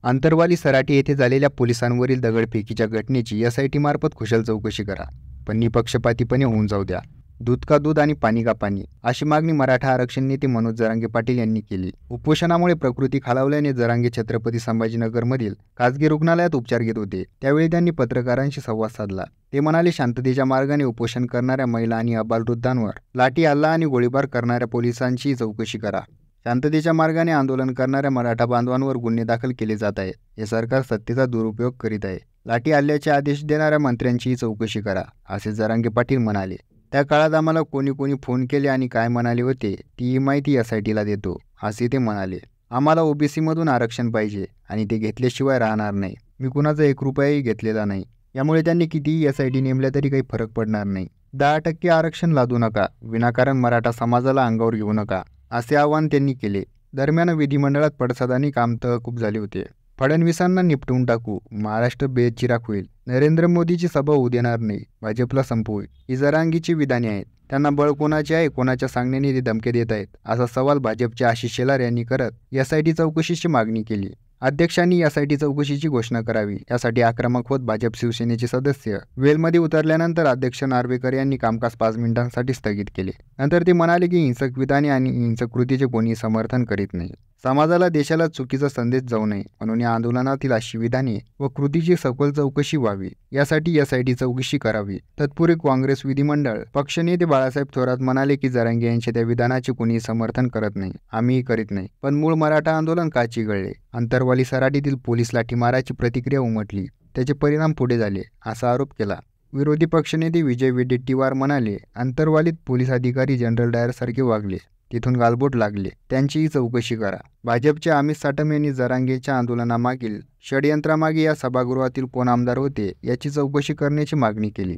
आंतरवाली सराटी येथे झालेल्या पोलिसांवरील दगडफेकीच्या घटनेची एसआयटी मार्फत कुशल चौकशी करा, पण निपक्षपातीपणे होऊन जाऊ द्या. दूध का दूध आणि पाणी का पाणी अशी मागणी मराठा आरक्षण नेते मनोज जरांगे पाटील यांनी केली. उपोषणामुळे प्रकृती खालावल्याने जरांगे छत्रपती संभाजीनगरमधील खासगी रुग्णालयात उपचार घेत होते. त्यावेळी त्यांनी पत्रकारांशी संवाद साधला. ते म्हणाले, शांततेच्या मार्गाने उपोषण करणाऱ्या महिला आणि अबालवृद्धांवर लाठी हल्ला आणि गोळीबार करणाऱ्या पोलिसांची चौकशी करा. शांततेच्या मार्गाने आंदोलन करणाऱ्या मराठा बांधवांवर गुन्हे दाखल केले जात आहेत. हे सरकार सत्तेचा दुरुपयोग करीत आहे. लाठी हल्ल्याचे आदेश देणाऱ्या मंत्र्यांचीही चौकशी करा, असे जरांगे पाटील म्हणाले. त्या काळात आम्हाला कोणी कोणी फोन केले आणि काय म्हणाले होते तीही माहिती एसआयटीला देतो, असे ते म्हणाले. आम्हाला ओबीसीमधून आरक्षण पाहिजे आणि ते घेतल्याशिवाय राहणार नाही. मी कुणाचा 1 रुपयाही घेतलेला नाही. यामुळे त्यांनी कितीही एसआयटी नेमल्या तरी काही फरक पडणार नाही. 10% आरक्षण लादू नका, विनाकारण मराठा समाजाला अंगावर घेऊ नका, असे आवाहन त्यांनी केले. दरम्यान विधिमंडळात पडसादांनी काम तहकूब झाले होते. फडणवीसांना निपटून टाकू, महाराष्ट्र बेचिराख होईल, नरेंद्र मोदीची सभा होऊ देणार नाही, भाजपला संपवू, ही जरांगीची विधाने आहेत. त्यांना बळ कोणाचे आहे, कोणाच्या सांगण्याने ते धमके देत आहेत, असा सवाल भाजपचे आशिष शेलार यांनी करत एसआयटी चौकशीची मागणी केली. अध्यक्षांनी एसआयटी चौकशीची घोषणा करावी, यासाठी आक्रमक होत भाजप शिवसेनेचे सदस्य वेलमध्ये उतरल्यानंतर अध्यक्ष नार्वेकर यांनी कामकाज 5 मिनिटांसाठी स्थगित केले. नंतर ते म्हणाले की हिंसक विधाने आणि हिंसक कृतीचे कोणी समर्थन करीत नाही. समाजाला, देशाला चुकीचा संदेश जाऊ नये म्हणून या आंदोलनातील अशी विधाने व कृतीची सखोल चौकशी व्हावी, यासाठी एसआयटी चौकशी करावी. तत्पूर्वी काँग्रेस विधिमंडळ पक्षनेते बाळासाहेब थोरात म्हणाले की जरांगे यांच्या त्या विधानाचे कोणी समर्थन करत नाही, आम्हीही करीत नाही. पण मूळ मराठा आंदोलन का चिघळले? आंतरवाली सराटीतील पोलीस लाठीमाराची प्रतिक्रिया उमटली, त्याचे परिणाम पुढे झाले, असा आरोप केला. विरोधी पक्षनेते विजय वडेट्टीवार म्हणाले, आंतरवालीत पोलीस अधिकारी जनरल डायरसारखे वागले, तिथून गालबोट लागले, त्यांचीही चौकशी करा. भाजपचे अमित साटम यांनी जरांगेच्या आंदोलनामागील षडयंत्रामागे या सभागृहातील कोण आमदार होते याची चौकशी करण्याची मागणी केली.